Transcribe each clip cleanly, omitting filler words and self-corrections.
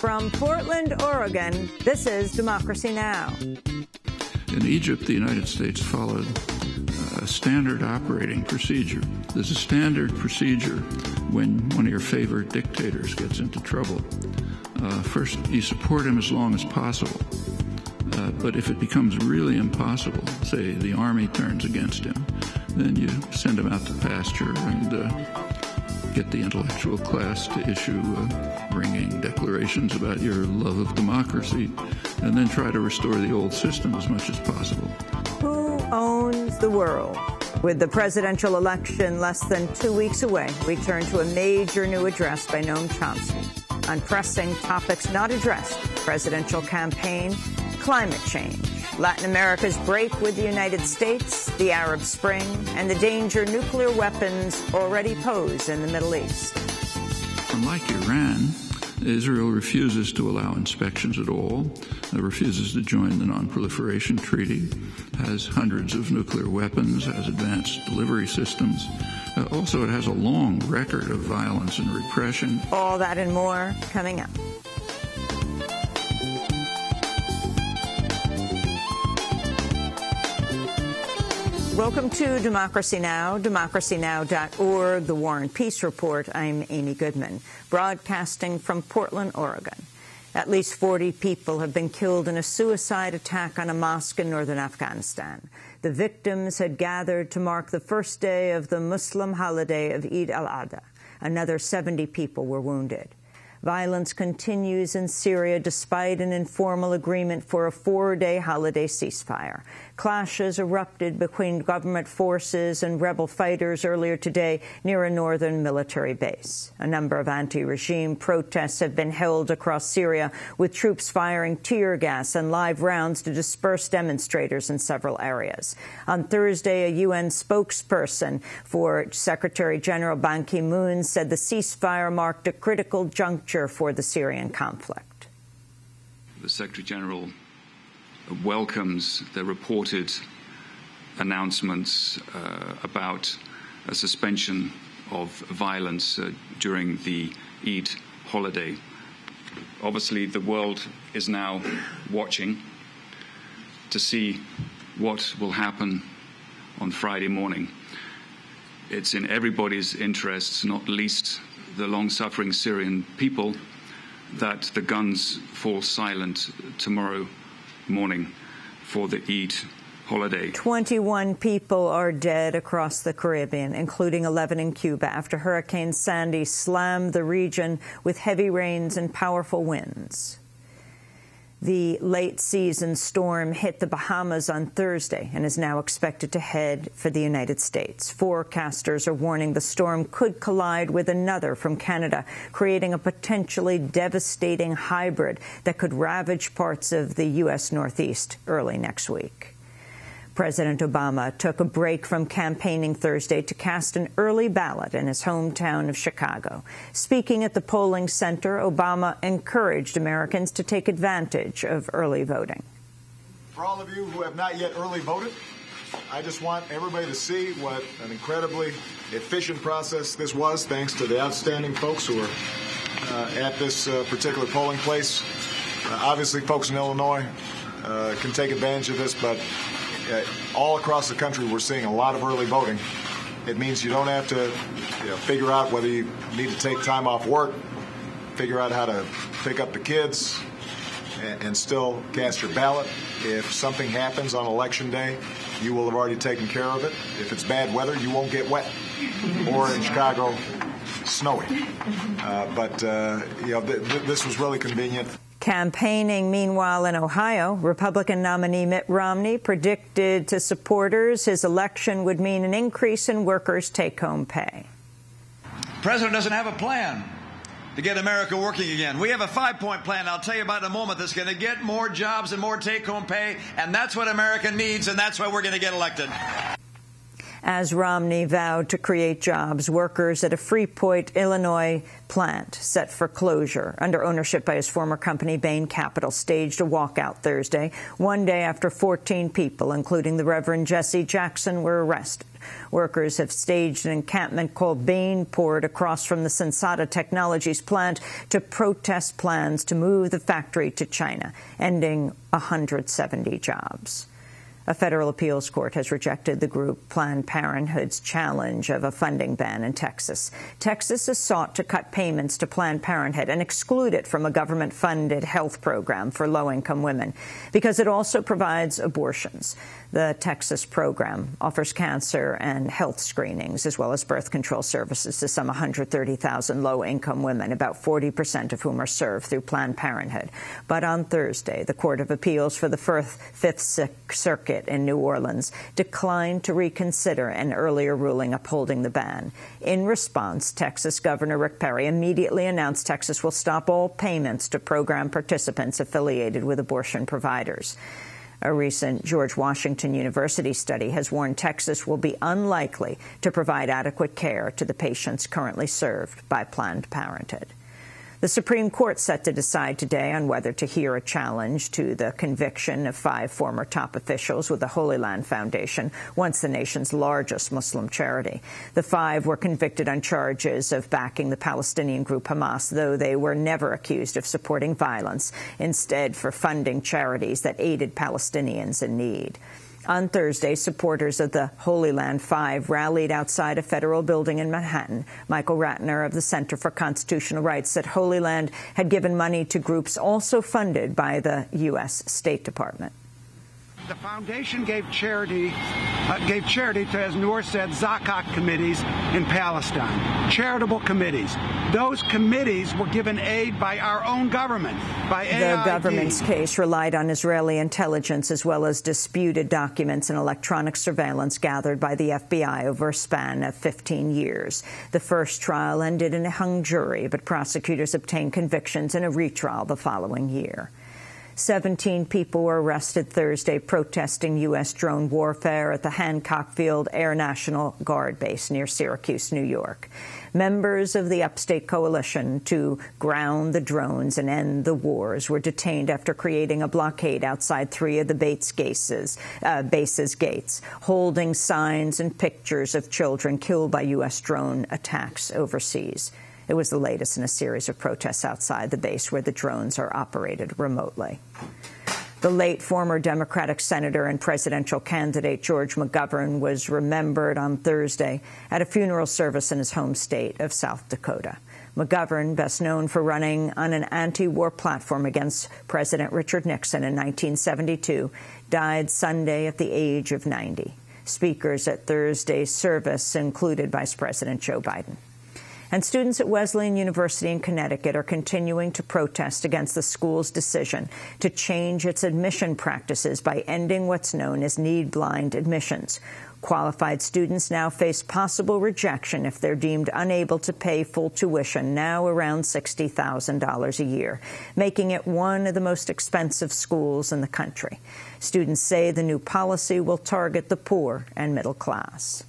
From Portland, Oregon, this is Democracy Now! In Egypt, the United States followed a standard operating procedure. There's a standard procedure when one of your favorite dictators gets into trouble. First, you support him as long as possible. But if it becomes really impossible, say the army turns against him, then you send him out to pasture and get the intellectual class to issue ringing declarations about your love of democracy, and then try to restore the old system as much as possible. Who owns the world? With the presidential election less than 2 weeks away, we turn to a major new address by Noam Chomsky on pressing topics not addressed: presidential campaign, climate change, Latin America's break with the United States, the Arab Spring, and the danger nuclear weapons already pose in the Middle East. Unlike Iran, Israel refuses to allow inspections at all, refuses to join the Non-Proliferation Treaty, has hundreds of nuclear weapons, has advanced delivery systems. Also, it has a long record of violence and repression. All that and more coming up. Welcome to Democracy Now!, democracynow.org, The War and Peace Report. I'm Amy Goodman, broadcasting from Portland, Oregon. At least 40 people have been killed in a suicide attack on a mosque in northern Afghanistan. The victims had gathered to mark the first day of the Muslim holiday of Eid al-Adha. Another 70 people were wounded. Violence continues in Syria despite an informal agreement for a 4-day holiday ceasefire. Clashes erupted between government forces and rebel fighters earlier today near a northern military base. A number of anti-regime protests have been held across Syria, with troops firing tear gas and live rounds to disperse demonstrators in several areas. On Thursday, a UN spokesperson for Secretary General Ban Ki-moon said the ceasefire marked a critical juncture for the Syrian conflict. The Secretary General welcomes the reported announcements about a suspension of violence during the Eid holiday. Obviously, the world is now watching to see what will happen on Friday morning. It's in everybody's interests, not least the long-suffering Syrian people, that the guns fall silent tomorrow morning for the Eid holiday. 21 people are dead across the Caribbean, including 11 in Cuba, after Hurricane Sandy slammed the region with heavy rains and powerful winds. The late-season storm hit the Bahamas on Thursday and is now expected to head for the United States. Forecasters are warning the storm could collide with another from Canada, creating a potentially devastating hybrid that could ravage parts of the U.S. Northeast early next week. President Obama took a break from campaigning Thursday to cast an early ballot in his hometown of Chicago. Speaking at the polling center, Obama encouraged Americans to take advantage of early voting. For all of you who have not yet early voted, I just want everybody to see what an incredibly efficient process this was, thanks to the outstanding folks who are at this particular polling place. Obviously, folks in Illinois can take advantage of this, but all across the country, we're seeing a lot of early voting. It means you don't have to figure out whether you need to take time off work, figure out how to pick up the kids, and still cast your ballot. If something happens on Election Day, you will have already taken care of it. If it's bad weather, you won't get wet. Or in Chicago, snowy. This was really convenient. Campaigning, meanwhile, in Ohio, Republican nominee Mitt Romney predicted to supporters his election would mean an increase in workers' take-home pay. The president doesn't have a plan to get America working again. We have a 5-point plan I'll tell you about in a moment that's going to get more jobs and more take-home pay, and that's what America needs, and that's why we're going to get elected. As Romney vowed to create jobs, workers at a Freeport, Illinois plant set for closure under ownership by his former company, Bain Capital, staged a walkout Thursday, one day after 14 people, including the Reverend Jesse Jackson, were arrested. Workers have staged an encampment called Bainport across from the Sensata Technologies plant to protest plans to move the factory to China, ending 170 jobs. A federal appeals court has rejected the group Planned Parenthood's challenge of a funding ban in Texas. Texas has sought to cut payments to Planned Parenthood and exclude it from a government-funded health program for low-income women because it also provides abortions. The Texas program offers cancer and health screenings as well as birth control services to some 130,000 low-income women, about 40% of whom are served through Planned Parenthood. But on Thursday, the Court of Appeals for the Fifth Circuit in New Orleans declined to reconsider an earlier ruling upholding the ban. In response, Texas Governor Rick Perry immediately announced Texas will stop all payments to program participants affiliated with abortion providers. A recent George Washington University study has warned Texas will be unlikely to provide adequate care to the patients currently served by Planned Parenthood. The Supreme Court set to decide today on whether to hear a challenge to the conviction of 5 former top officials with the Holy Land Foundation, once the nation's largest Muslim charity. The 5 were convicted on charges of backing the Palestinian group Hamas, though they were never accused of supporting violence, instead for funding charities that aided Palestinians in need. On Thursday, supporters of the Holy Land 5 rallied outside a federal building in Manhattan. Michael Ratner of the Center for Constitutional Rights said Holy Land had given money to groups also funded by the U.S. State Department. The foundation gave charity to, as Noor said, zakat committees in Palestine, charitable committees. Those committees were given aid by our own government, by AID. The government's case relied on Israeli intelligence as well as disputed documents and electronic surveillance gathered by the FBI over a span of 15 years. The first trial ended in a hung jury, but prosecutors obtained convictions in a retrial the following year. 17 people were arrested Thursday protesting U.S. drone warfare at the Hancock Field Air National Guard base near Syracuse, New York. Members of the upstate coalition to ground the drones and end the wars were detained after creating a blockade outside 3 of the base's gates, holding signs and pictures of children killed by U.S. drone attacks overseas. It was the latest in a series of protests outside the base where the drones are operated remotely. The late former Democratic senator and presidential candidate George McGovern was remembered on Thursday at a funeral service in his home state of South Dakota. McGovern, best known for running on an anti-war platform against President Richard Nixon in 1972, died Sunday at the age of 90. Speakers at Thursday's service included Vice President Joe Biden. And students at Wesleyan University in Connecticut are continuing to protest against the school's decision to change its admission practices by ending what's known as need-blind admissions. Qualified students now face possible rejection if they're deemed unable to pay full tuition, now around $60,000 a year, making it one of the most expensive schools in the country. Students say the new policy will target the poor and middle class.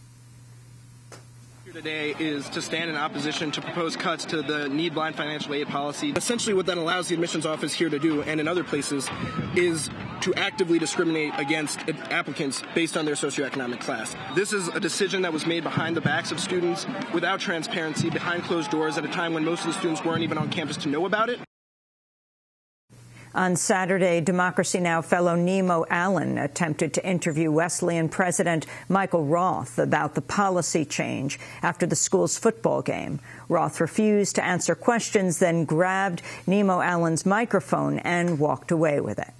Today is to stand in opposition to proposed cuts to the need-blind financial aid policy. Essentially what that allows the admissions office here to do, and in other places, is to actively discriminate against applicants based on their socioeconomic class. This is a decision that was made behind the backs of students, without transparency, behind closed doors, at a time when most of the students weren't even on campus to know about it. On Saturday, Democracy Now! Fellow Nemo Allen attempted to interview Wesleyan President Michael Roth about the policy change after the school's football game. Roth refused to answer questions, then grabbed Nemo Allen's microphone and walked away with it.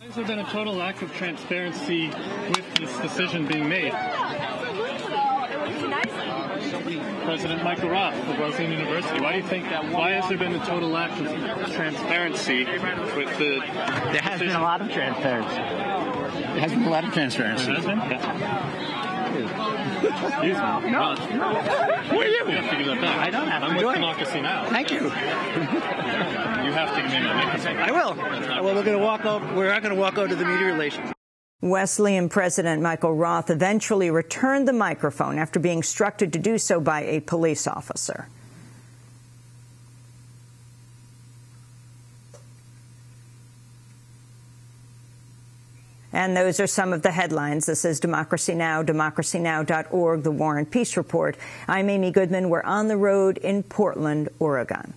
Has there been a total lack of transparency with this decision being made? President Michael Roth of Wesleyan University. Why do you think that? Why has there been a total lack of transparency with the? There has been a lot of transparency. There has been a lot of transparency. There has been? Excuse me. No. Who are you? You have to give that back. I don't have to. I'm with Democracy Now! Thank you. You have to give me that microphone. I will. Well, we're going to walk over. We're not going to walk over to the media relations. Wesleyan President Michael Roth eventually returned the microphone after being instructed to do so by a police officer. And those are some of the headlines. This is Democracy Now!, democracynow.org, The War and Peace Report. I'm Amy Goodman. We're on the road in Portland, Oregon.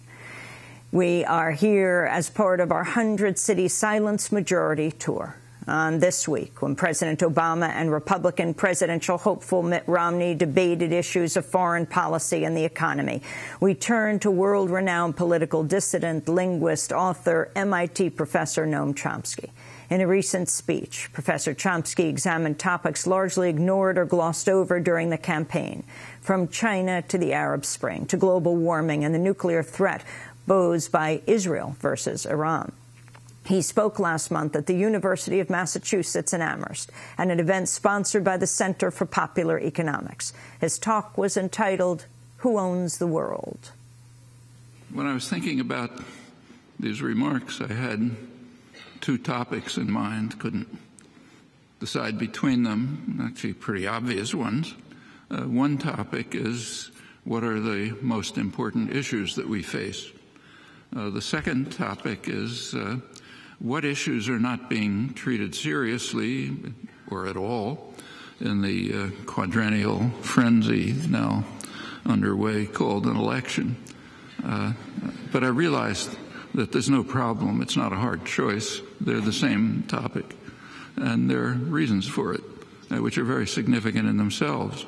We are here as part of our 100-city Silence Majority Tour. This week, when President Obama and Republican presidential hopeful Mitt Romney debated issues of foreign policy and the economy, we turned to world-renowned political dissident, linguist, author, MIT professor Noam Chomsky. In a recent speech, Professor Chomsky examined topics largely ignored or glossed over during the campaign, from China to the Arab Spring, to global warming and the nuclear threat posed by Israel versus Iran. He spoke last month at the University of Massachusetts in Amherst at an event sponsored by the Center for Popular Economics. His talk was entitled, "Who Owns the World?" When I was thinking about these remarks, I had two topics in mind, couldn't decide between them, actually pretty obvious ones. One topic is, what are the most important issues that we face? The second topic is, what issues are not being treated seriously or at all in the quadrennial frenzy now underway called an election. But I realized that there's no problem. It's not a hard choice. They're the same topic, and there are reasons for it, which are very significant in themselves.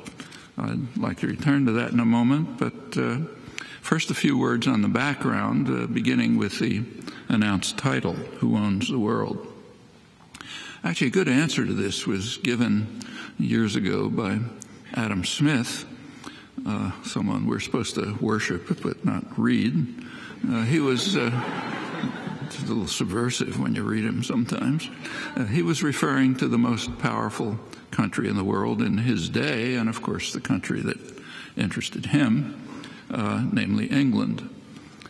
I'd like to return to that in a moment, but first a few words on the background, beginning with the announced title, Who Owns the World? Actually, a good answer to this was given years ago by Adam Smith, someone we're supposed to worship but not read. He was it's a little subversive when you read him sometimes. He was referring to the most powerful country in the world in his day, and of course the country that interested him, namely England.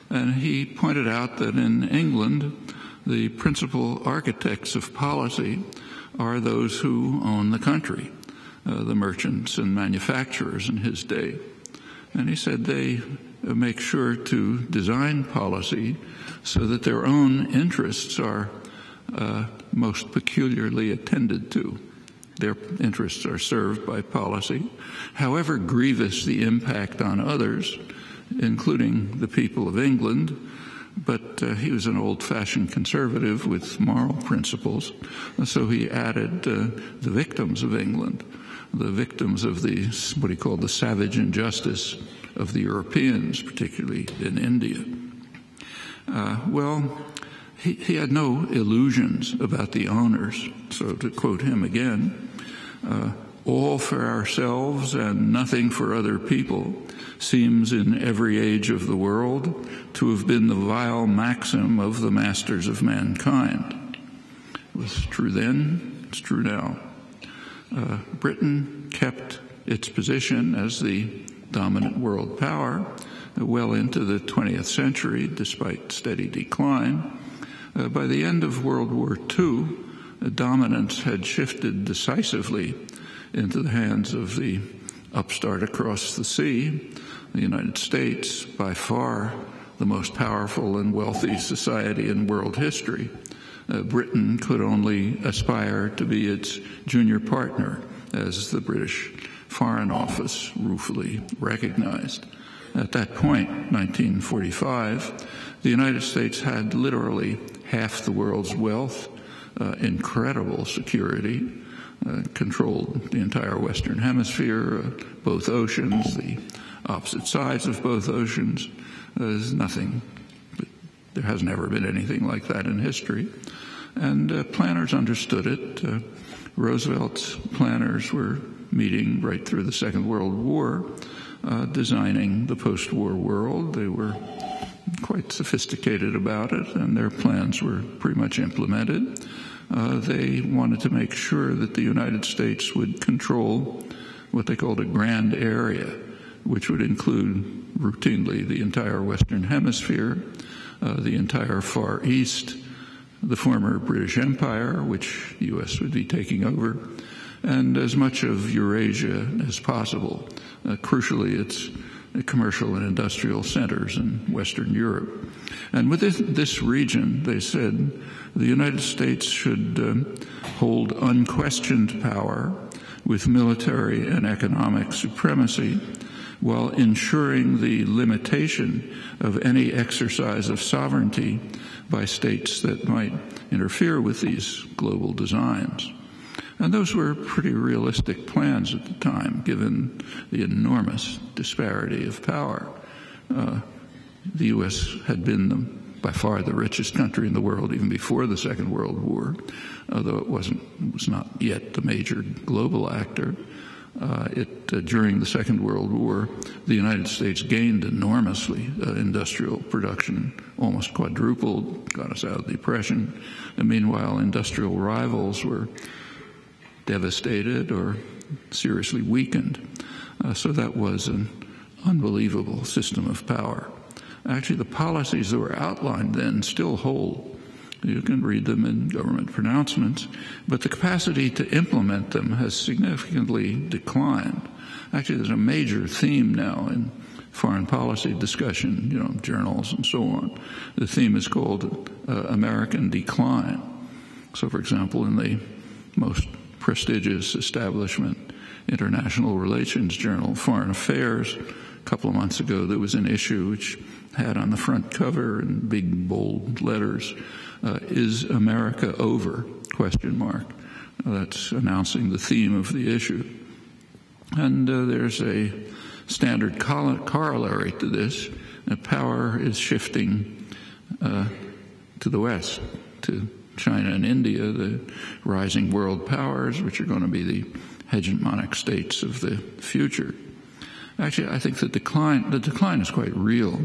And he pointed out that in England, the principal architects of policy are those who own the country, the merchants and manufacturers in his day. And he said they make sure to design policy so that their own interests are most peculiarly attended to. Their interests are served by policy, however grievous the impact on others, including the people of England. But he was an old-fashioned conservative with moral principles, so he added the victims of England, the victims of the what he called the savage injustice of the Europeans, particularly in India. He had no illusions about the owners, so to quote him again, all for ourselves and nothing for other people seems in every age of the world to have been the vile maxim of the masters of mankind. It was true then, it's true now. Britain kept its position as the dominant world power well into the 20th century, despite steady decline. By the end of World War II, dominance had shifted decisively into the hands of the upstart across the sea, the United States, by far the most powerful and wealthy society in world history. Britain could only aspire to be its junior partner, as the British Foreign Office ruefully recognized. At that point, 1945, the United States had literally half the world's wealth, incredible security, controlled the entire Western Hemisphere, both oceans, the opposite sides of both oceans. There's nothing, there has never been anything like that in history. And planners understood it. Roosevelt's planners were meeting right through the Second World War, designing the post-war world. They were quite sophisticated about it, and their plans were pretty much implemented. They wanted to make sure that the United States would control what they called a grand area, which would include routinely the entire Western Hemisphere, the entire Far East, the former British Empire, which the U.S. would be taking over, and as much of Eurasia as possible. Crucially, its commercial and industrial centers in Western Europe. And within this region, they said, the United States should hold unquestioned power with military and economic supremacy, while ensuring the limitation of any exercise of sovereignty by states that might interfere with these global designs. And those were pretty realistic plans at the time, given the enormous disparity of power. The U.S. had been by far the richest country in the world even before the Second World War, although it was not yet the major global actor. During the Second World War, the United States gained enormously. Industrial production almost quadrupled, got us out of the Depression. And meanwhile, industrial rivals were devastated or seriously weakened. So that was an unbelievable system of power. Actually, the policies that were outlined then still hold. You can read them in government pronouncements, but the capacity to implement them has significantly declined. Actually, there's a major theme now in foreign policy discussion, journals and so on. The theme is called American decline. So, for example, in the most prestigious establishment, International Relations Journal, Foreign Affairs, a couple of months ago, there was an issue which had on the front cover in big, bold letters, is America over? ? That's announcing the theme of the issue. And there's a standard corollary to this. Power is shifting to the West, to China and India, the rising world powers, which are going to be the hegemonic states of the future. Actually, I think the decline is quite real,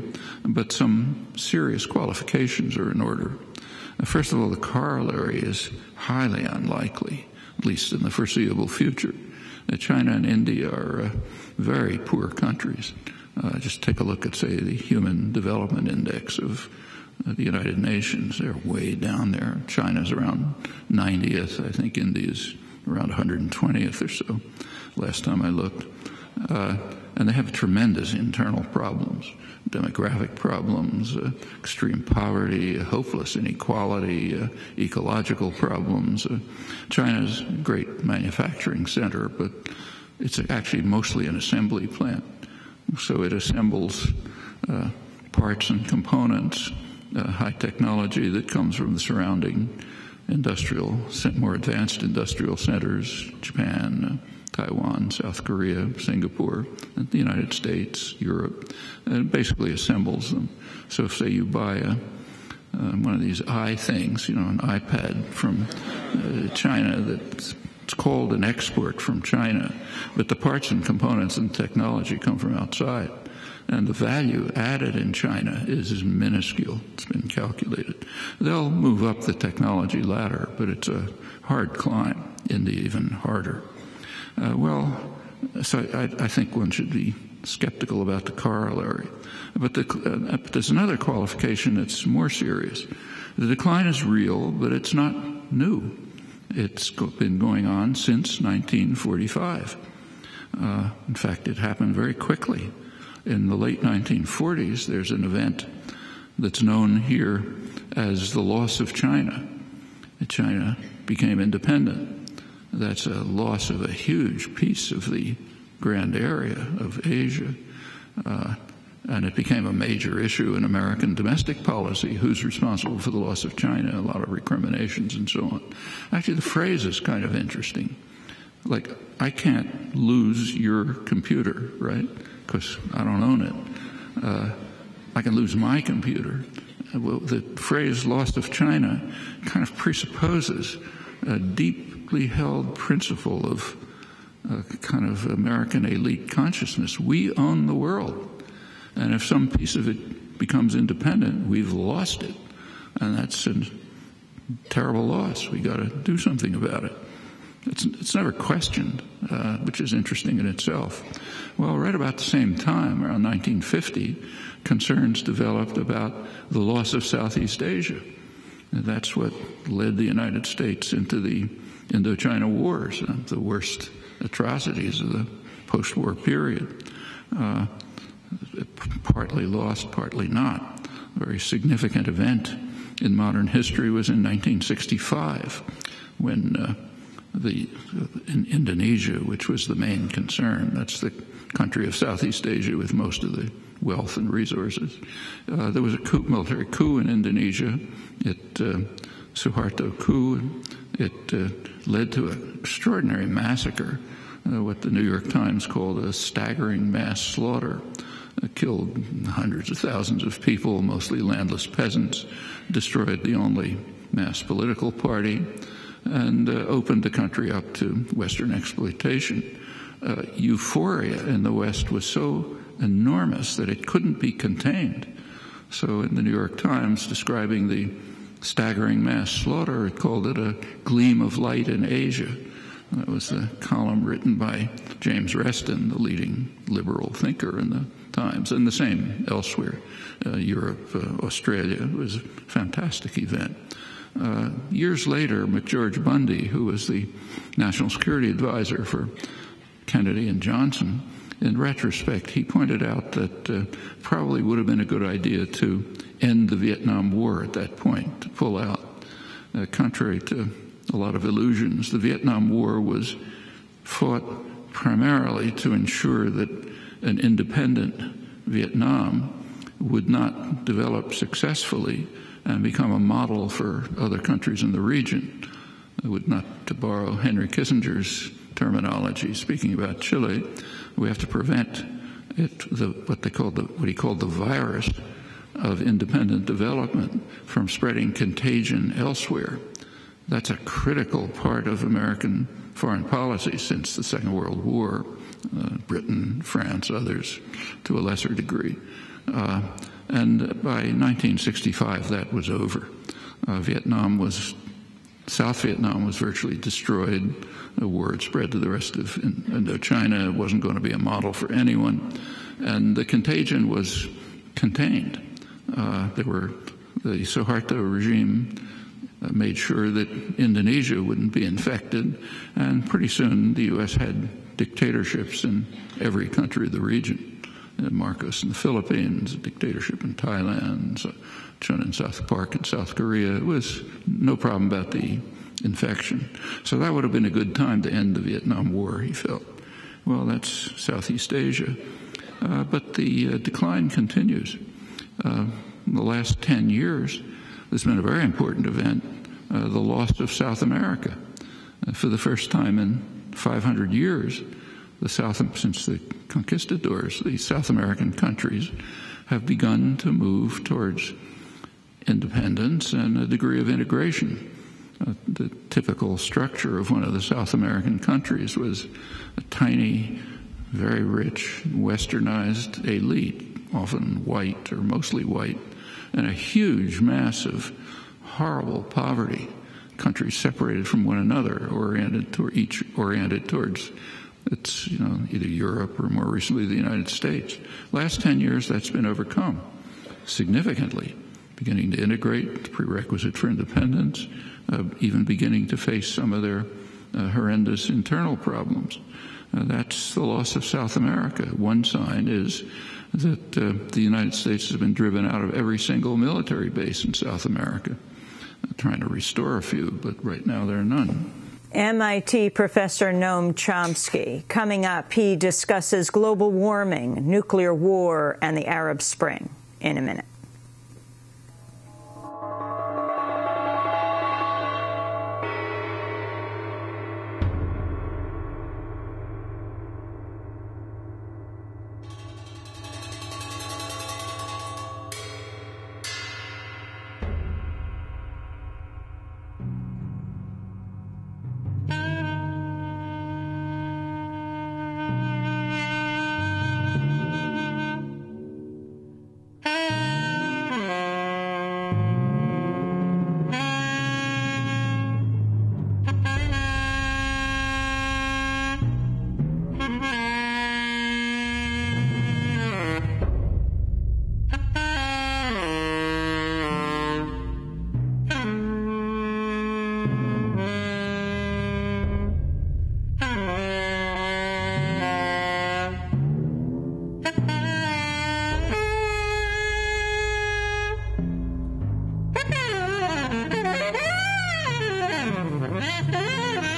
but some serious qualifications are in order. First of all, the corollary is highly unlikely, at least in the foreseeable future. China and India are very poor countries. Just take a look at, say, the Human Development Index of the United Nations. They're way down there. China's around 90th. I think India's around 120th or so, last time I looked. And they have tremendous internal problems, demographic problems, extreme poverty, hopeless inequality, ecological problems. China's a great manufacturing center, but it's actually mostly an assembly plant. So it assembles parts and components, high technology that comes from the surrounding more advanced industrial centers, Japan, Taiwan, South Korea, Singapore, and the United States, Europe, and it basically assembles them. So say you buy one of these things, an iPad from China that's called an export from China, but the parts and components and technology come from outside. And the value added in China is minuscule. It's been calculated. They'll move up the technology ladder, but it's a hard climb. India even harder. So I think one should be skeptical about the corollary. But there's another qualification that's more serious. The decline is real, but it's not new. It's been going on since 1945. In fact, it happened very quickly. In the late 1940s, there's an event that's known here as the loss of China. China became independent. That's a loss of a huge piece of the grand area of Asia. And it became a major issue in American domestic policy. Who's responsible for the loss of China? A lot of recriminations and so on. Actually, the phrase is kind of interesting. Like, I can't lose your computer, right? Because I don't own it. I can lose my computer. Well, the phrase loss of China kind of presupposes a deeply held principle of kind of American elite consciousness. We own the world. And if some piece of it becomes independent, we've lost it. And that's a terrible loss. We got to do something about it. It's never questioned, which is interesting in itself. Well, right about the same time, around 1950, concerns developed about the loss of Southeast Asia. And that's what led the United States into the Indochina Wars, the worst atrocities of the post-war period. Partly lost, partly not. A very significant event in modern history was in 1965, when in Indonesia, which was the main concern, that's the country of Southeast Asia with most of the wealth and resources, there was a military coup in Indonesia. Suharto coup. It led to an extraordinary massacre, what the New York Times called a staggering mass slaughter. It killed hundreds of thousands of people, mostly landless peasants, destroyed the only mass political party, and opened the country up to Western exploitation. Euphoria in the West was so enormous that it couldn't be contained. So in the New York Times, describing the staggering mass slaughter, it called it a gleam of light in Asia. That was a column written by James Reston, the leading liberal thinker in the Times, and the same elsewhere. Europe, Australia. It was a fantastic event. Years later, McGeorge Bundy, who was the National Security Advisor for Kennedy and Johnson, in retrospect, he pointed out that probably would have been a good idea to end the Vietnam War at that point, to pull out. Contrary to a lot of illusions, the Vietnam War was fought primarily to ensure that an independent Vietnam would not develop successfully and become a model for other countries in the region. It would not, to borrow Henry Kissinger's terminology, speaking about Chile, we have to prevent what he called the virus of independent development from spreading contagion elsewhere. That's a critical part of American foreign policy since the Second World War. Britain, France, others to a lesser degree. And by 1965, that was over. South Vietnam was virtually destroyed. The war had spread to the rest of Indochina. It wasn't going to be a model for anyone. And the contagion was contained. The Suharto regime made sure that Indonesia wouldn't be infected, and pretty soon the U.S. had dictatorships in every country of the region. Marcos in the Philippines, a dictatorship in Thailand, Chun in South Park in South Korea. It was no problem about the infection. So that would have been a good time to end the Vietnam War, he felt. Well, that's Southeast Asia. But the decline continues. In the last 10 years, there's been a very important event, the loss of South America. For the first time in 500 years, since the conquistadors, the South American countries have begun to move towards independence and a degree of integration. The typical structure of one of the South American countries was a tiny, very rich, westernized elite, often white or mostly white, and a huge mass of horrible poverty. Countries separated from one another, each oriented towards either Europe or more recently the United States. Last 10 years, that's been overcome significantly, beginning to integrate, the prerequisite for independence, even beginning to face some of their horrendous internal problems. That's the loss of South America. One sign is that the United States has been driven out of every single military base in South America. Trying to restore a few, but right now there are none. MIT professor Noam Chomsky. Coming up, he discusses global warming, nuclear war, and the Arab Spring in a minute.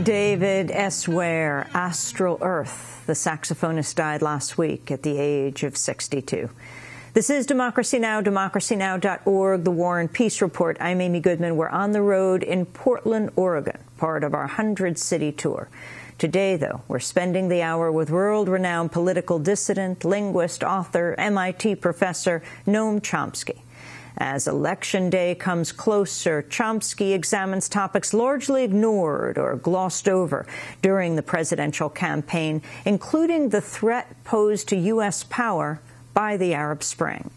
David S. Ware, Astral Earth. The saxophonist died last week at the age of 62. This is Democracy Now!, democracynow.org, The War and Peace Report. I'm Amy Goodman. We're on the road in Portland, Oregon, part of our 100-city tour. Today, though, we're spending the hour with world-renowned political dissident, linguist, author, MIT professor Noam Chomsky. As Election Day comes closer, Chomsky examines topics largely ignored or glossed over during the presidential campaign, including the threat posed to U.S. power by the Arab Spring.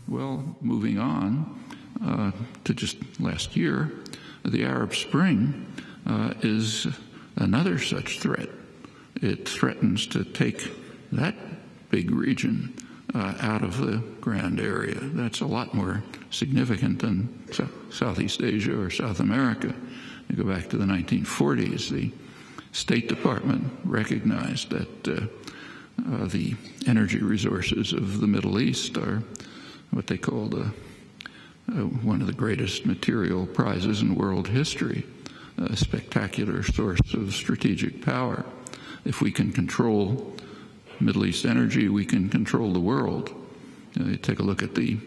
Well, moving on to just last year, the Arab Spring is another such threat. It threatens to take that big region out of the grand area. That's a lot more significant than Southeast Asia or South America. You go back to the 1940s, the State Department recognized that the energy resources of the Middle East are what they called one of the greatest material prizes in world history, a spectacular source of strategic power. If we can control Middle East energy, we can control the world. You take a look at the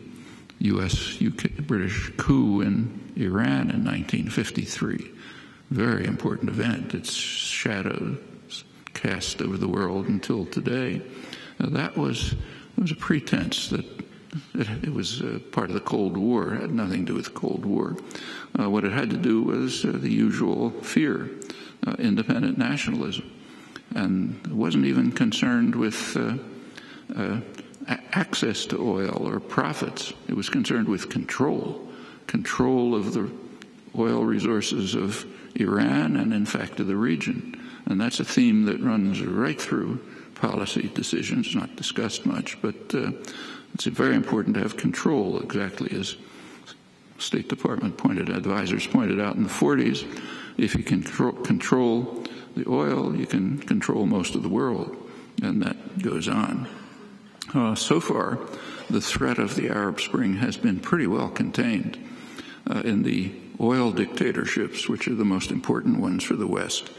U.S.-UK British coup in Iran in 1953. Very important event. Its shadows cast over the world until today. That was a pretense that it was part of the Cold War. It had nothing to do with the Cold War. What it had to do was the usual fear, independent nationalism. And it wasn't even concerned with access to oil or profits. It was concerned with control of the oil resources of Iran and, in fact, of the region. And that's a theme that runs right through policy decisions, not discussed much, but it's very important to have control, exactly as State Department advisors pointed out in the 40s. If you can control the oil, you can control most of the world, and that goes on. So far, the threat of the Arab Spring has been pretty well contained in the oil dictatorships, which are the most important ones for the West.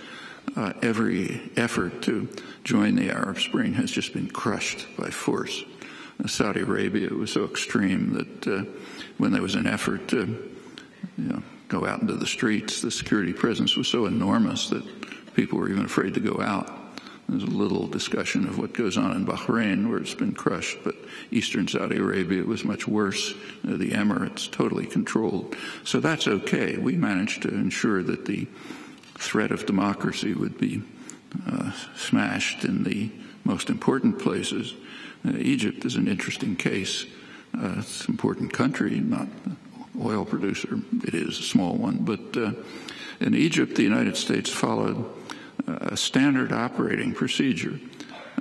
Every effort to join the Arab Spring has just been crushed by force. Saudi Arabia was so extreme that when there was an effort to go out into the streets, the security presence was so enormous that people were even afraid to go out. There's a little discussion of what goes on in Bahrain, where it's been crushed, but eastern Saudi Arabia was much worse. The Emeritus, totally controlled. So that's okay. We managed to ensure that the threat of democracy would be smashed in the most important places. Egypt is an interesting case. It's an important country, not an oil producer. It is a small one. But in Egypt, the United States followed a standard operating procedure.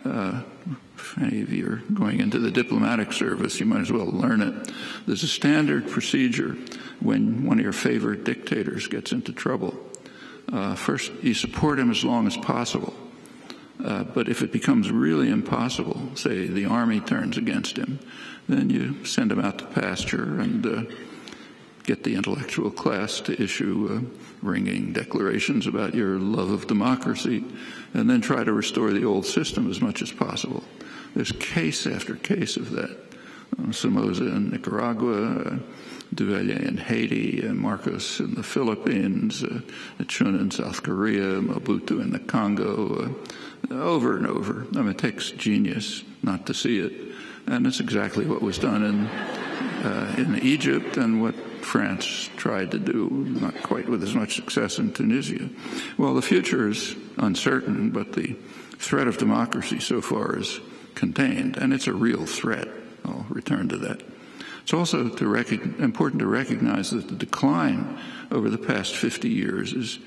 If any of you are going into the diplomatic service, you might as well learn it. There's a standard procedure when one of your favorite dictators gets into trouble. First, you support him as long as possible. But if it becomes really impossible, say the army turns against him, then you send him out to pasture and get the intellectual class to issue ringing declarations about your love of democracy, and then try to restore the old system as much as possible. There's case after case of that. Somoza in Nicaragua, Duvalier in Haiti, Marcos in the Philippines, Chun in South Korea, Mobutu in the Congo, over and over. I mean, it takes genius not to see it. And it's exactly what was done in Egypt and what France tried to do, not quite with as much success in Tunisia. Well, the future is uncertain, but the threat of democracy so far is contained, and it's a real threat. I'll return to that. It's also important to recognize that the decline over the past 50 years is,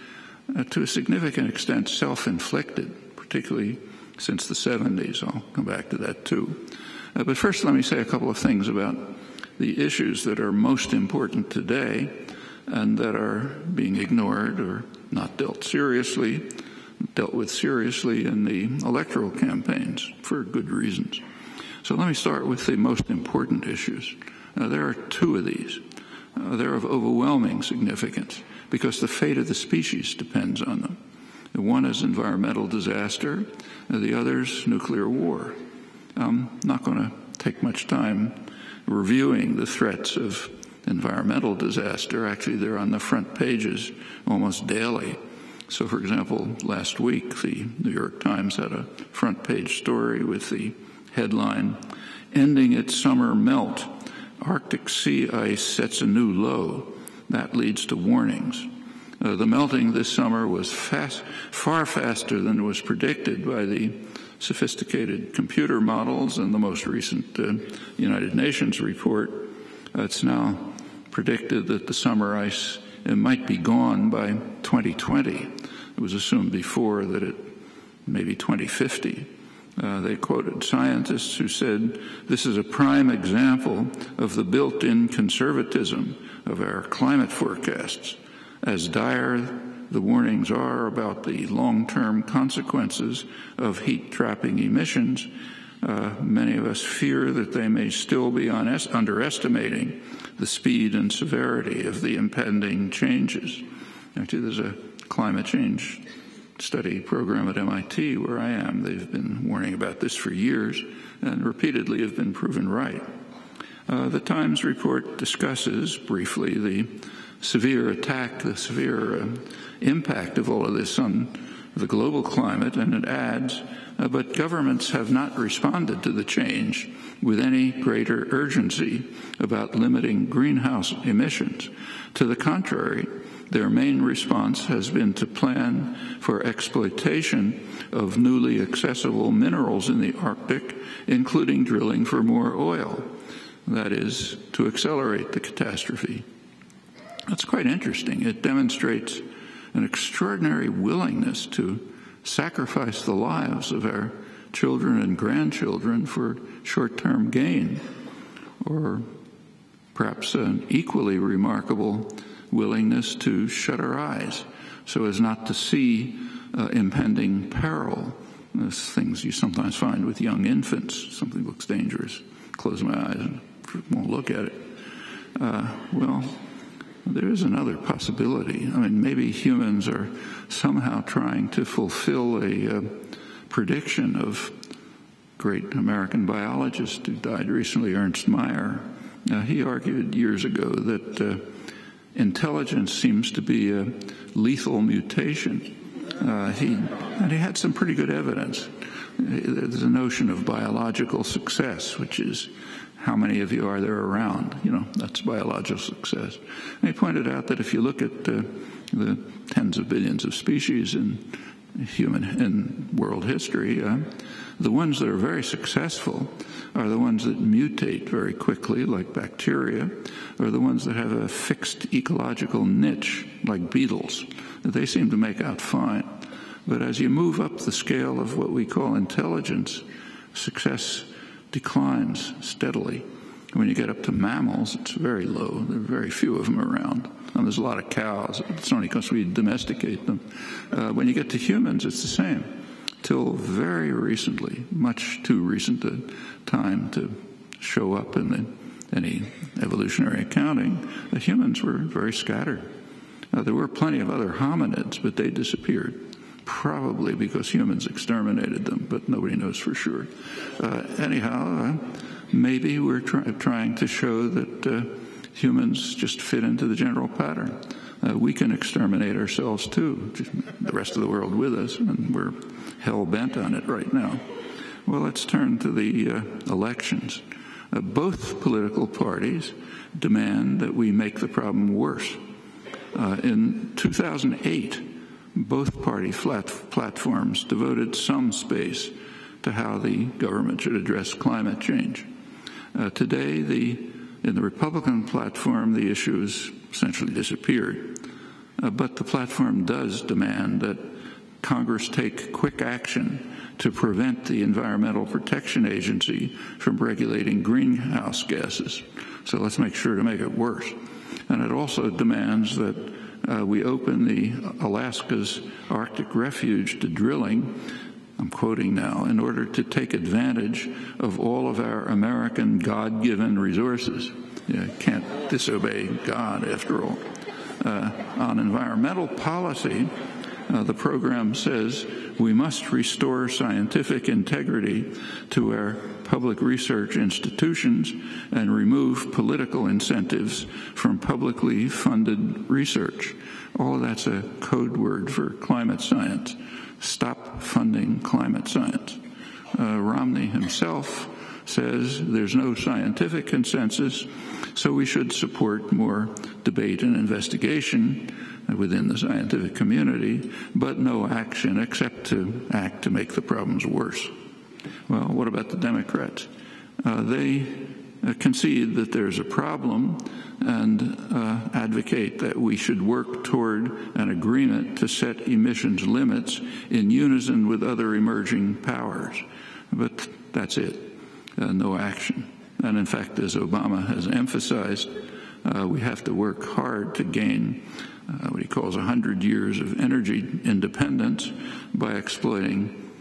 to a significant extent, self-inflicted, particularly since the 70s. I'll come back to that, too. But first, let me say a couple of things about the issues that are most important today and that are being ignored or not dealt with seriously in the electoral campaigns for good reasons. So let me start with the most important issues. There are two of these. they're of overwhelming significance because the fate of the species depends on them. One is environmental disaster, the other's nuclear war. I'm not going to take much time reviewing the threats of environmental disaster. Actually, they're on the front pages almost daily. So, for example, last week, the New York Times had a front page story with the headline, "Ending its Summer Melt. Arctic sea ice sets a new low. That leads to warnings." The melting this summer was far faster than was predicted by the sophisticated computer models and the most recent United Nations report. It's now predicted that the summer ice might be gone by 2020. It was assumed before that it may be 2050. They quoted scientists who said, "This is a prime example of the built-in conservatism of our climate forecasts. As dire the warnings are about the long-term consequences of heat-trapping emissions, many of us fear that they may still be underestimating the speed and severity of the impending changes." Actually, there's a climate change study program at MIT where I am. They've been warning about this for years and repeatedly have been proven right. The Times report discusses briefly the severe impact of all of this on the global climate, and it adds, but governments have not responded to the change with any greater urgency about limiting greenhouse emissions. To the contrary, their main response has been to plan for exploitation of newly accessible minerals in the Arctic, including drilling for more oil. That is, to accelerate the catastrophe. That's quite interesting. It demonstrates an extraordinary willingness to sacrifice the lives of our children and grandchildren for short-term gain, or perhaps an equally remarkable willingness to shut our eyes so as not to see impending peril. Those things you sometimes find with young infants. Something looks dangerous. Close my eyes and won't look at it. Well, there is another possibility. I mean, maybe humans are somehow trying to fulfill a prediction of great American biologist who died recently, Ernst Mayr. He argued years ago that intelligence seems to be a lethal mutation. He had some pretty good evidence. There's a notion of biological success, which is how many of you are there around? That's biological success. And he pointed out that if you look at the tens of billions of species in world history, the ones that are very successful are the ones that mutate very quickly, like bacteria, or the ones that have a fixed ecological niche, like beetles. They seem to make out fine. But as you move up the scale of what we call intelligence, success declines steadily. When you get up to mammals, it's very low. There are very few of them around. And there's a lot of cows. It's only because we domesticate them. When you get to humans, it's the same. Till very recently, much too recent a time to show up in any evolutionary accounting, the humans were very scattered. There were plenty of other hominids, but they disappeared. Probably because humans exterminated them, but nobody knows for sure. Anyhow, maybe we're trying to show that humans just fit into the general pattern. We can exterminate ourselves too, the rest of the world with us, and we're hell-bent on it right now. Well, let's turn to the elections. Both political parties demand that we make the problem worse. In 2008, both party platforms devoted some space to how the government should address climate change. Today, in the Republican platform, the issue has essentially disappeared. But the platform does demand that Congress take quick action to prevent the Environmental Protection Agency from regulating greenhouse gases. So let's make sure to make it worse. And it also demands that we open the Alaska's Arctic refuge to drilling, I'm quoting now, in order to take advantage of all of our American God-given resources. You can't disobey God, after all. On environmental policy, the program says we must restore scientific integrity to our public research institutions and remove political incentives from publicly funded research. All of that's a code word for climate science. Stop funding climate science. Romney himself says there's no scientific consensus, so we should support more debate and investigation within the scientific community, but no action except to act to make the problems worse. Well, what about the Democrats? They concede that there's a problem and advocate that we should work toward an agreement to set emissions limits in unison with other emerging powers. But that's it. No action. And in fact, as Obama has emphasized, we have to work hard to gain what he calls 100 years of energy independence by exploiting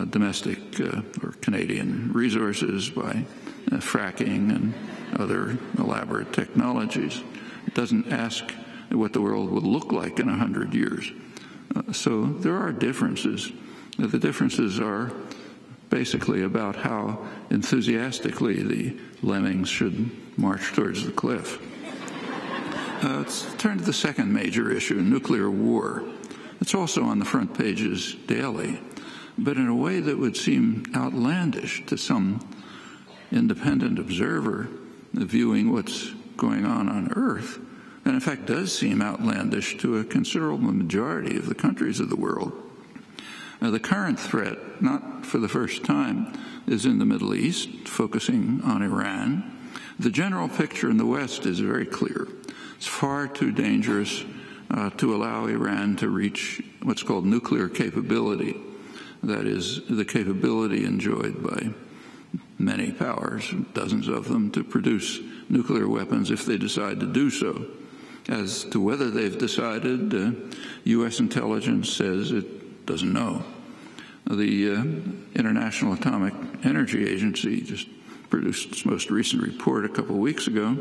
domestic or Canadian resources, by fracking and other elaborate technologies. It doesn't ask what the world will look like in 100 years. So there are differences. The differences are basically about how enthusiastically the lemmings should march towards the cliff. Let's turn to the second major issue, nuclear war. It's also on the front pages daily, but in a way that would seem outlandish to some independent observer viewing what's going on Earth, and in fact does seem outlandish to a considerable majority of the countries of the world. The current threat, not for the first time, is in the Middle East, focusing on Iran. The general picture in the West is very clear. It's far too dangerous to allow Iran to reach what's called nuclear capability. That is, the capability enjoyed by many powers, dozens of them, to produce nuclear weapons if they decide to do so. As to whether they've decided, U.S. intelligence says it doesn't know. The International Atomic Energy Agency just produced its most recent report a couple of weeks ago,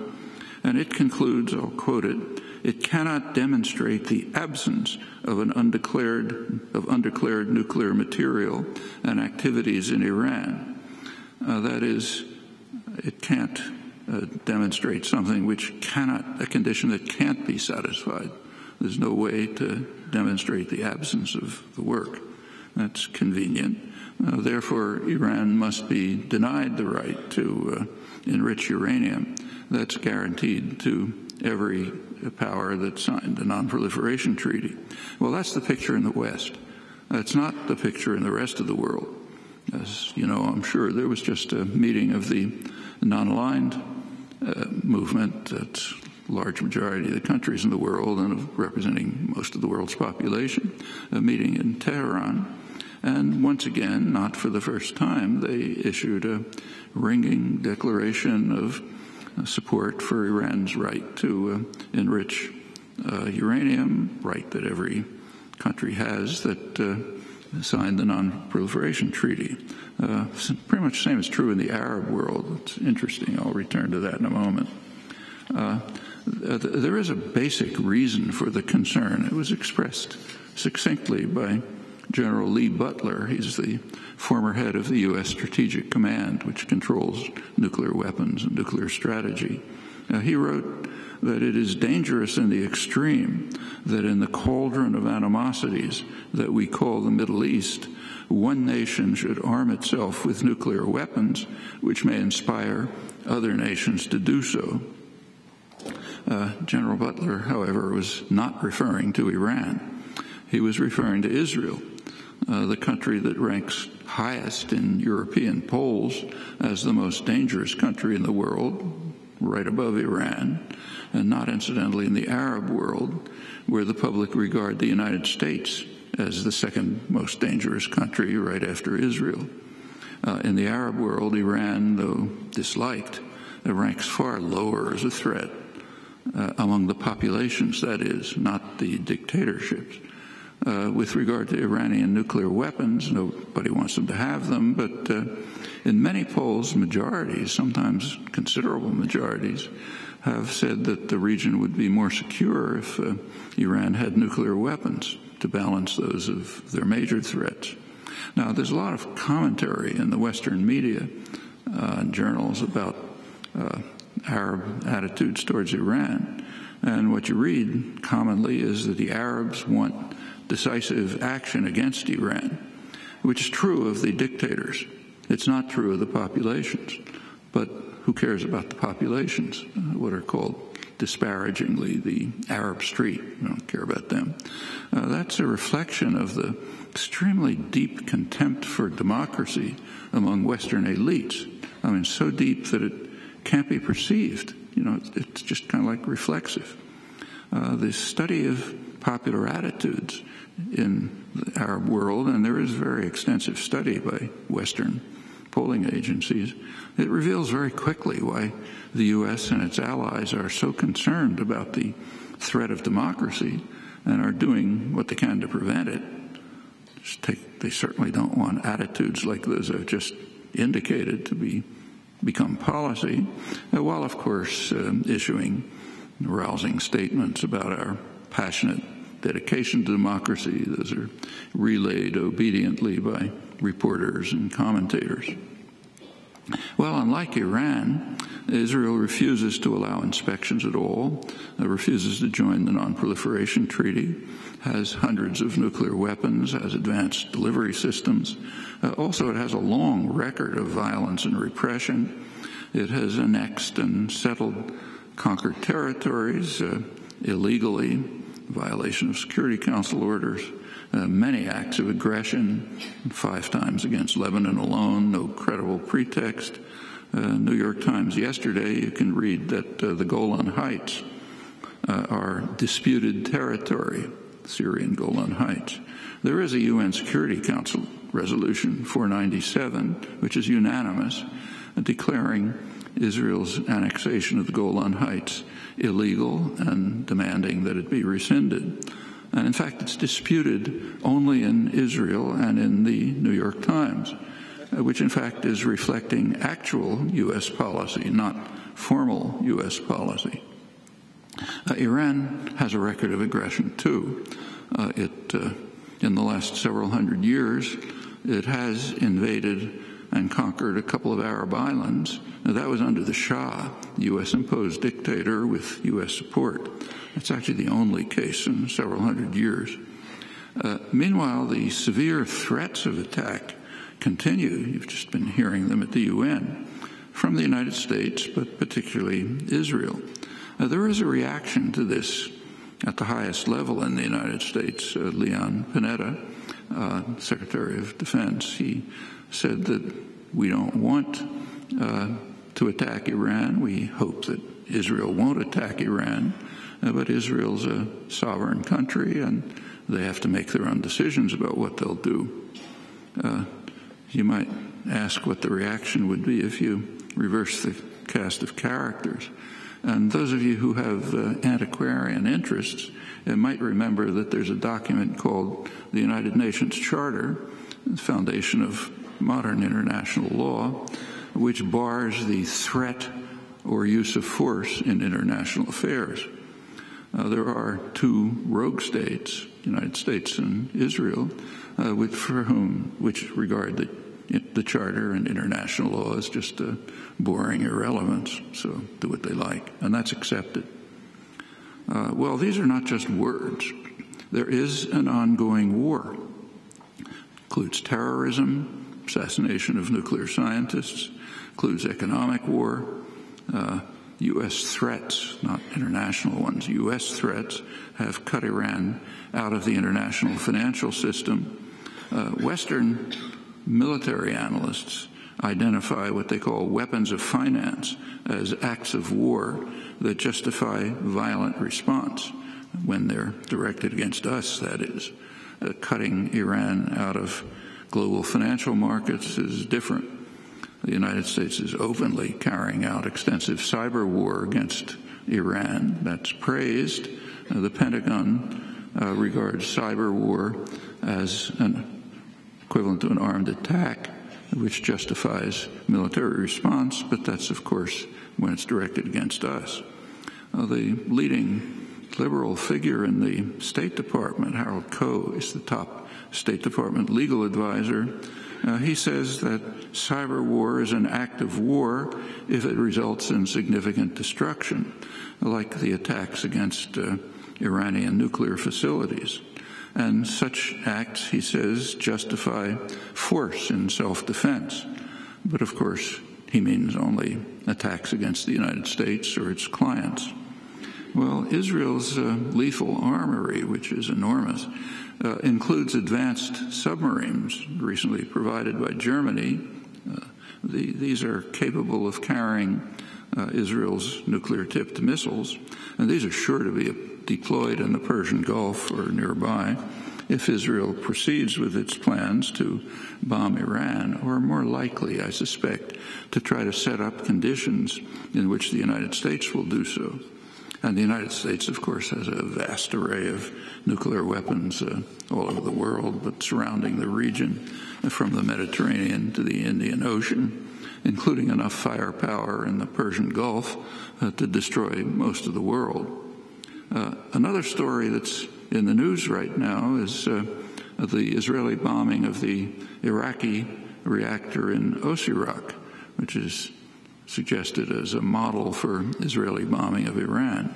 and it concludes, I'll quote it, "It cannot demonstrate the absence of undeclared nuclear material and activities in Iran." That is, it can't demonstrate something which a condition that can't be satisfied. There's no way to demonstrate the absence of the work. That's convenient. Therefore, Iran must be denied the right to enrich uranium. That's guaranteed to every power that signed the Non-Proliferation Treaty. Well, that's the picture in the West. That's not the picture in the rest of the world. As you know, I'm sure, there was just a meeting of the non-aligned movement. That's a large majority of the countries in the world and representing most of the world's population, a meeting in Tehran. And once again, not for the first time, they issued a ringing declaration of support for Iran's right to enrich uranium, right that every country has that signed the Non-Proliferation Treaty. Pretty much the same is true in the Arab world. It's interesting. I'll return to that in a moment. There is a basic reason for the concern. It was expressed succinctly by General Lee Butler. He's the former head of the U.S. Strategic Command, which controls nuclear weapons and nuclear strategy. He wrote that it is dangerous in the extreme that in the cauldron of animosities that we call the Middle East, one nation should arm itself with nuclear weapons, which may inspire other nations to do so. General Butler, however, was not referring to Iran. He was referring to Israel, the country that ranks highest in European polls as the most dangerous country in the world, right above Iran, and not incidentally in the Arab world, where the public regard the United States as the second most dangerous country right after Israel. In the Arab world, Iran, though disliked, ranks far lower as a threat among the populations, that is, not the dictatorships. With regard to Iranian nuclear weapons, nobody wants them to have them, but in many polls, majorities, sometimes considerable majorities, have said that the region would be more secure if Iran had nuclear weapons to balance those of their major threats. Now, there's a lot of commentary in the Western media and journals about Arab attitudes towards Iran, and what you read commonly is that the Arabs want decisive action against Iran, which is true of the dictators. It's not true of the populations. But who cares about the populations, what are called disparagingly the Arab street? We don't care about them. That's a reflection of the extremely deep contempt for democracy among Western elites. I mean, so deep that it can't be perceived. It's just kind of like reflexive. The study of popular attitudes in the Arab world, and there is very extensive study by Western polling agencies, it reveals very quickly why the U.S. and its allies are so concerned about the threat of democracy and are doing what they can to prevent it. They certainly don't want attitudes like those I've just indicated to become policy, while, of course, issuing rousing statements about our passionate dedication to democracy. Those are relayed obediently by reporters and commentators. Well, unlike Iran, Israel refuses to allow inspections at all, refuses to join the Non-Proliferation Treaty, has hundreds of nuclear weapons, has advanced delivery systems. Also, it has a long record of violence and repression. It has annexed and settled conquered territories illegally, violation of Security Council orders, many acts of aggression, 5 times against Lebanon alone, no credible pretext. New York Times yesterday, you can read that the Golan Heights are disputed territory, Syrian Golan Heights. There is a UN Security Council resolution 497, which is unanimous, declaring Israel's annexation of the Golan Heights illegal and demanding that it be rescinded. And in fact, it's disputed only in Israel and in the New York Times, which in fact is reflecting actual U.S. policy, not formal U.S. policy. Iran has a record of aggression too. In the last several hundred years, it has invaded and conquered a couple of Arab islands. Now, that was under the Shah, U.S.-imposed dictator with U.S. support. That's actually the only case in several hundred years. Meanwhile, the severe threats of attack continue. You've just been hearing them at the UN from the United States, but particularly Israel. There is a reaction to this at the highest level in the United States. Leon Panetta, Secretary of Defense, he said that we don't want to attack Iran. We hope that Israel won't attack Iran, but Israel's a sovereign country and they have to make their own decisions about what they'll do. You might ask what the reaction would be if you reverse the cast of characters. And those of you who have antiquarian interests might remember that there's a document called the United Nations Charter, the foundation of modern international law, which bars the threat or use of force in international affairs. There are 2 rogue states, the United States and Israel, which regard the Charter and international law as just a boring irrelevance, so do what they like, and that's accepted. Well, these are not just words. There is an ongoing war. It includes terrorism, assassination of nuclear scientists, includes economic war, U.S. threats, not international ones, U.S. threats have cut Iran out of the international financial system. Western military analysts identify what they call weapons of finance as acts of war that justify violent response when they're directed against us, that is. Cutting Iran out of global financial markets is different. The United States is openly carrying out extensive cyber war against Iran. That's praised. The Pentagon regards cyber war as an equivalent to an armed attack, which justifies military response, but that's, of course, when it's directed against us. The leading liberal figure in the State Department, Harold Koh, is the top State Department legal advisor. He says that cyber war is an act of war if it results in significant destruction, like the attacks against Iranian nuclear facilities. And such acts, he says, justify force in self-defense. But of course, he means only attacks against the United States or its clients. Well, Israel's lethal armory, which is enormous, includes advanced submarines recently provided by Germany. These are capable of carrying Israel's nuclear-tipped missiles, and these are sure to be deployed in the Persian Gulf or nearby if Israel proceeds with its plans to bomb Iran, or more likely, I suspect, to try to set up conditions in which the United States will do so. And the United States, of course, has a vast array of nuclear weapons all over the world, but surrounding the region, from the Mediterranean to the Indian Ocean, including enough firepower in the Persian Gulf to destroy most of the world. Another story that's in the news right now is the Israeli bombing of the Iraqi reactor in Osirak, which is suggested as a model for Israeli bombing of Iran.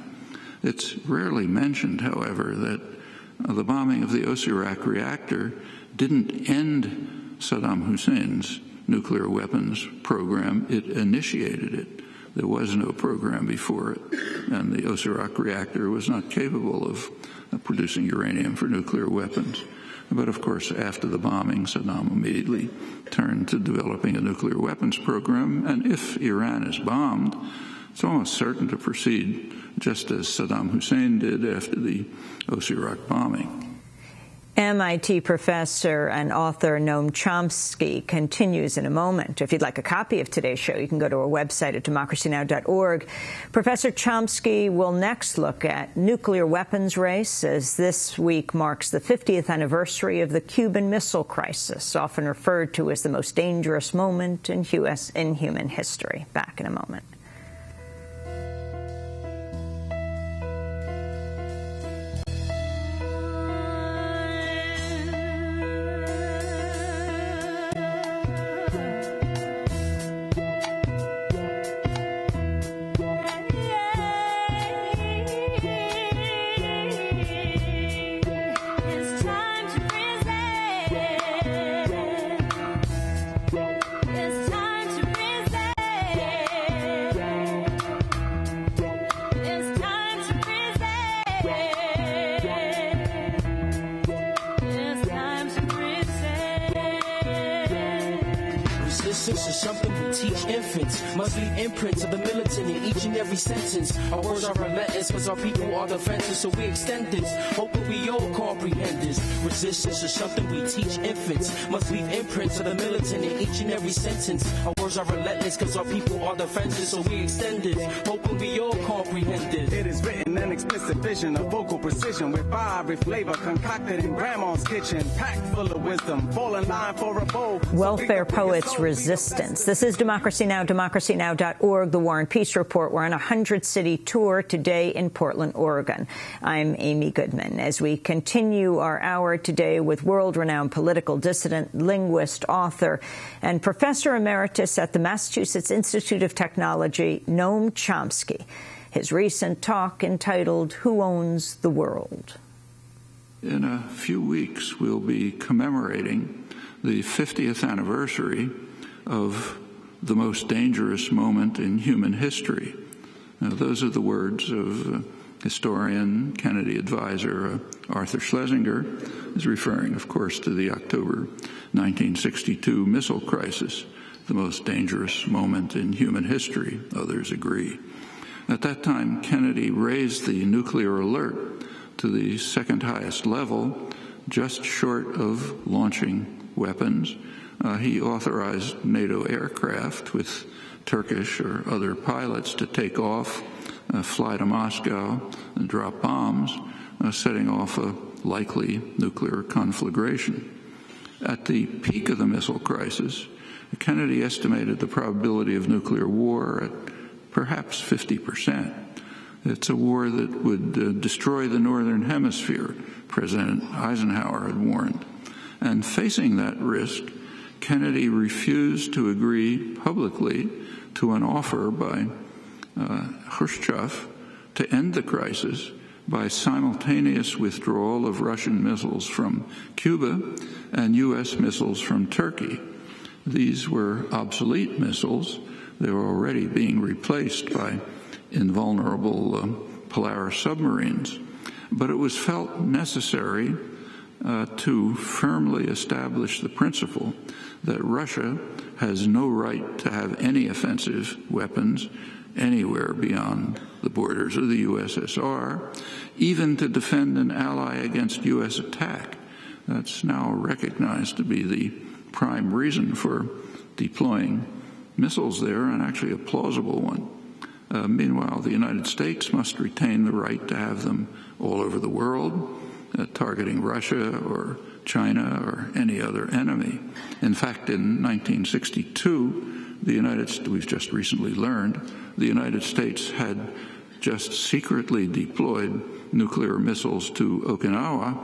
It's rarely mentioned, however, that the bombing of the Osirak reactor didn't end Saddam Hussein's nuclear weapons program. It initiated it. There was no program before it, and the Osirak reactor was not capable of producing uranium for nuclear weapons. But of course, after the bombing, Saddam immediately turned to developing a nuclear weapons program, and if Iran is bombed, it's almost certain to proceed just as Saddam Hussein did after the Osirak bombing. MIT professor and author Noam Chomsky continues in a moment. If you'd like a copy of today's show, you can go to our website at democracynow.org. Professor Chomsky will next look at nuclear weapons race, as this week marks the 50th anniversary of the Cuban Missile Crisis, often referred to as the most dangerous moment in human history. Back in a moment. Resistance is something we teach infants. Must leave imprints of the militant in each and every sentence. Our words are relentless because our people are defenseless, so we extend this, hoping we all comprehend this. Resistance is something we teach infants. Must leave imprints of the militant in each and every sentence. Our words are relentless because our people are defenseless, so we extend this, hoping we all comprehend this. It is written an explicit vision of vocal precision with fiery flavor concocted in grandma's kitchen, packed full of wisdom, fall in line for a bowl. Welfare poets resistance. This is Democracy Now!, democracynow.org, the War and Peace Report. We're on a 100-city tour today in Portland, Oregon. I'm Amy Goodman. As we continue our hour today with world-renowned political dissident, linguist, author, and professor emeritus at the Massachusetts Institute of Technology, Noam Chomsky. His recent talk entitled, Who Owns the World? In a few weeks, we'll be commemorating the 50th anniversary of the most dangerous moment in human history. Now, those are the words of historian, Kennedy advisor Arthur Schlesinger, is referring, of course, to the October 1962 missile crisis, the most dangerous moment in human history. Others agree. At that time, Kennedy raised the nuclear alert to the second highest level, just short of launching weapons. He authorized NATO aircraft with Turkish or other pilots to take off, fly to Moscow, and drop bombs, setting off a likely nuclear conflagration. At the peak of the missile crisis, Kennedy estimated the probability of nuclear war at perhaps 50%. It's a war that would destroy the Northern Hemisphere, President Eisenhower had warned. And facing that risk, Kennedy refused to agree publicly to an offer by Khrushchev to end the crisis by simultaneous withdrawal of Russian missiles from Cuba and U.S. missiles from Turkey. These were obsolete missiles. They were already being replaced by invulnerable Polaris submarines. But it was felt necessary to firmly establish the principle that Russia has no right to have any offensive weapons anywhere beyond the borders of the USSR, even to defend an ally against U.S. attack. That's now recognized to be the prime reason for deploying missiles there, and actually a plausible one. Meanwhile, the United States must retain the right to have them all over the world, targeting Russia or China or any other enemy. In fact, in 1962, we've just recently learned, the United States had just secretly deployed nuclear missiles to Okinawa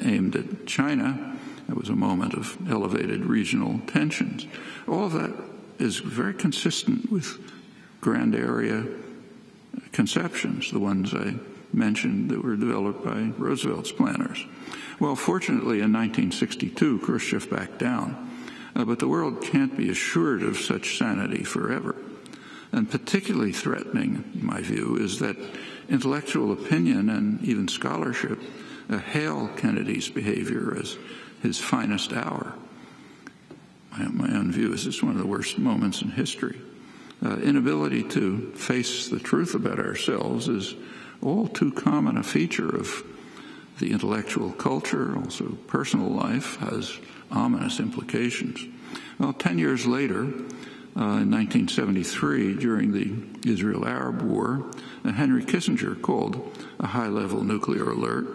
aimed at China. It was a moment of elevated regional tensions. All of that is very consistent with grand area conceptions, the ones I mentioned that were developed by Roosevelt's planners. Well, fortunately, in 1962, Khrushchev backed down, but the world can't be assured of such sanity forever. And particularly threatening, in my view, is that intellectual opinion and even scholarship hail Kennedy's behavior as his finest hour. My own view is it's one of the worst moments in history. Inability to face the truth about ourselves is all too common a feature of the intellectual culture. Also, personal life has ominous implications. Well, 10 years later, in 1973, during the Israel-Arab War, Henry Kissinger called a high-level nuclear alert.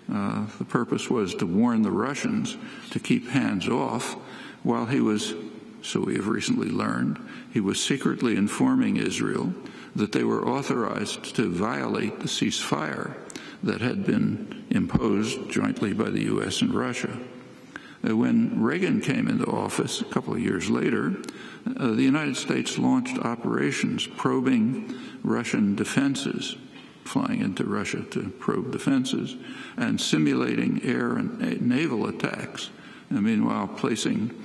The purpose was to warn the Russians to keep hands off while he was, so we have recently learned, he was secretly informing Israel that they were authorized to violate the ceasefire that had been imposed jointly by the U.S. and Russia. When Reagan came into office a couple of years later, the United States launched operations probing Russian defenses, flying into Russia to probe defenses, and simulating air and naval attacks, and meanwhile placing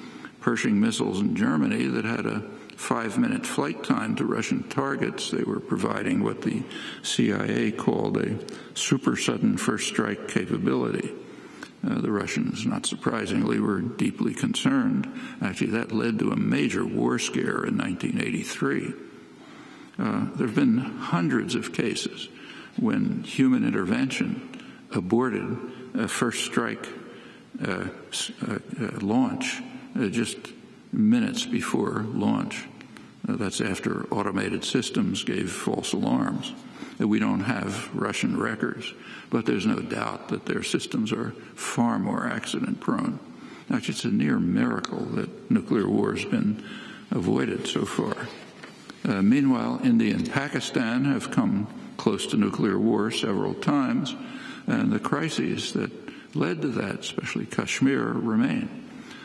Pershing missiles in Germany that had a 5-minute flight time to Russian targets. They were providing what the CIA called a super sudden first strike capability. The Russians, not surprisingly, were deeply concerned. Actually, that led to a major war scare in 1983. There have been hundreds of cases when human intervention aborted a first strike launch just minutes before launch. That's after automated systems gave false alarms. We don't have Russian records, but there's no doubt that their systems are far more accident-prone. Actually, it's a near miracle that nuclear war has been avoided so far. Meanwhile, India and Pakistan have come close to nuclear war several times, and the crises that led to that, especially Kashmir, remain.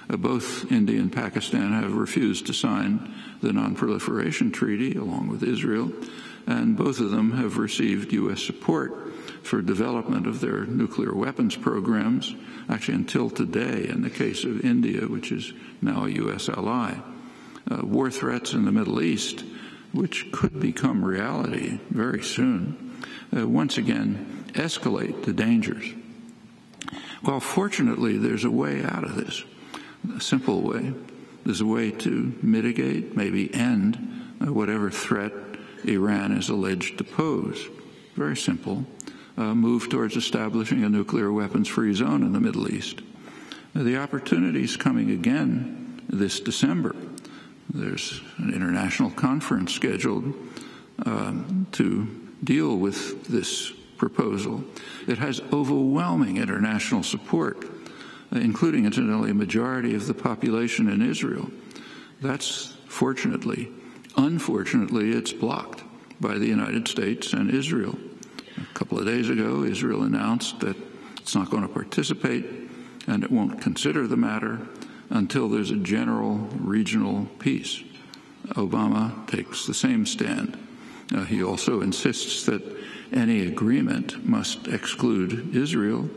Both India and Pakistan have refused to sign the Non-Proliferation Treaty, along with Israel, and both of them have received U.S. support for development of their nuclear weapons programs, actually until today in the case of India, which is now a U.S. ally. War threats in the Middle East, which could become reality very soon, once again escalate the dangers. Well, fortunately, there's a way out of this. A simple way. There's a way to mitigate, maybe end, whatever threat Iran is alleged to pose. Very simple. Move towards establishing a nuclear weapons-free zone in the Middle East. The opportunity is coming again this December. There's an international conference scheduled to deal with this proposal. It has overwhelming international support, including, incidentally, a majority of the population in Israel. That's fortunately. Unfortunately, it's blocked by the United States and Israel. A couple of days ago, Israel announced that it's not going to participate and it won't consider the matter until there's a general regional peace. Obama takes the same stand. He also insists that any agreement must exclude Israel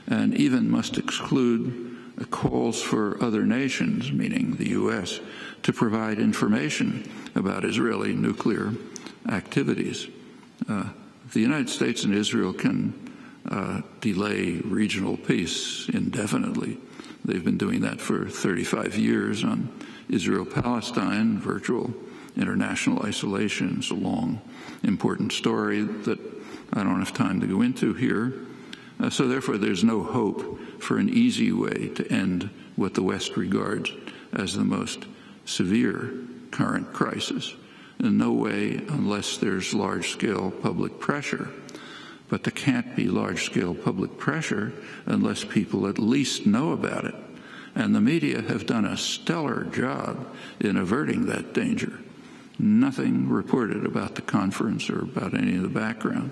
and even must exclude calls for other nations, meaning the U.S., to provide information about Israeli nuclear activities. The United States and Israel can delay regional peace indefinitely. They've been doing that for 35 years on Israel-Palestine, virtual international isolation. It's a long, important story that I don't have time to go into here. So therefore, there's no hope for an easy way to end what the West regards as the most severe current crisis. In no way unless there's large-scale public pressure. But there can't be large-scale public pressure unless people at least know about it. And the media have done a stellar job in averting that danger. Nothing reported about the conference or about any of the background.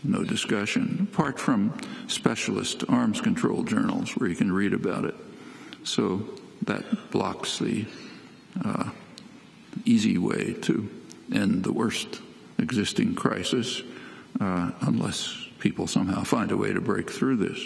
No discussion, apart from specialist arms control journals where you can read about it. So that blocks the easy way to end the worst existing crisis unless people somehow find a way to break through this.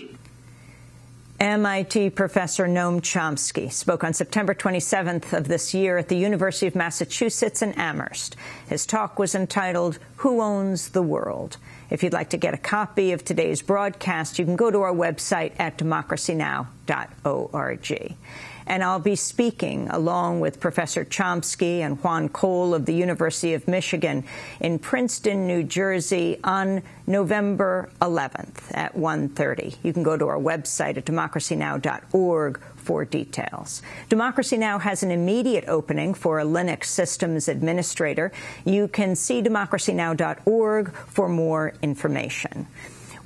MIT professor Noam Chomsky spoke on September 27th of this year at the University of Massachusetts in Amherst. His talk was entitled, "Who Owns the World?" If you'd like to get a copy of today's broadcast, you can go to our website at democracynow.org. And I'll be speaking along with Professor Chomsky and Juan Cole of the University of Michigan in Princeton, New Jersey on November 11th at 1:30. You can go to our website at democracynow.org for details. Democracy Now! Has an immediate opening for a Linux systems administrator. You can see democracynow.org for more information.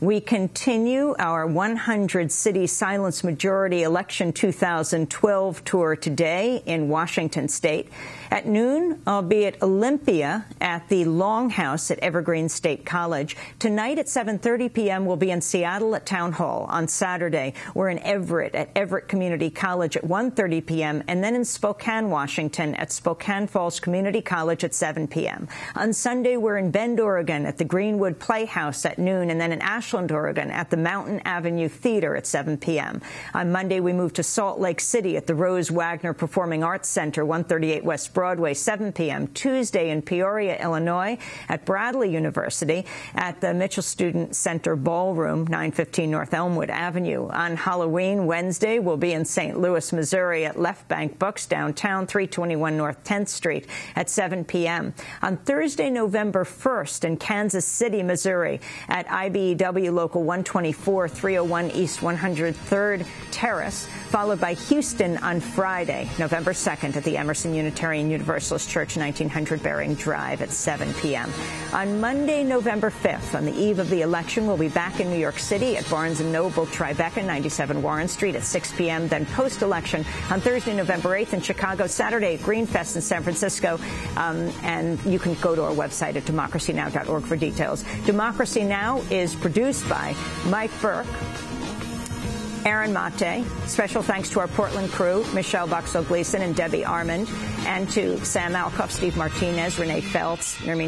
We continue our 100-city silence majority election 2012 tour today in Washington State. At noon, I'll be at Olympia at the Longhouse at Evergreen State College. Tonight at 7:30 p.m., we'll be in Seattle at Town Hall. On Saturday, we're in Everett at Everett Community College at 1:30 p.m., and then in Spokane, Washington at Spokane Falls Community College at 7 p.m. On Sunday, we're in Bend, Oregon at the Greenwood Playhouse at noon, and then in Ashland, Oregon at the Mountain Avenue Theater at 7 p.m. On Monday, we move to Salt Lake City at the Rose Wagner Performing Arts Center, 138 West Broadway, 7 p.m. Tuesday in Peoria, Illinois at Bradley University at the Mitchell Student Center Ballroom, 915 North Elmwood Avenue. On Halloween, Wednesday, we'll be in St. Louis, Missouri at Left Bank Books downtown, 321 North 10th Street at 7 p.m. On Thursday, November 1st in Kansas City, Missouri at IBEW Local 124, 301 East 103rd Terrace, followed by Houston on Friday, November 2nd at the Emerson Unitarian Universalist Church, 1900 Bering Drive at 7 p.m. On Monday, November 5th, on the eve of the election, we'll be back in New York City at Barnes & Noble Tribeca, 97 Warren Street at 6 p.m., then post-election on Thursday, November 8th in Chicago, Saturday at Greenfest in San Francisco, and you can go to our website at democracynow.org for details. Democracy Now! Is produced by Mike Burke, Aaron Mate. Special thanks to our Portland crew, Michelle Buxell-Gleason and Debbie Armand, and to Sam Alcoff, Steve Martinez, Renee Feltz, Nermeen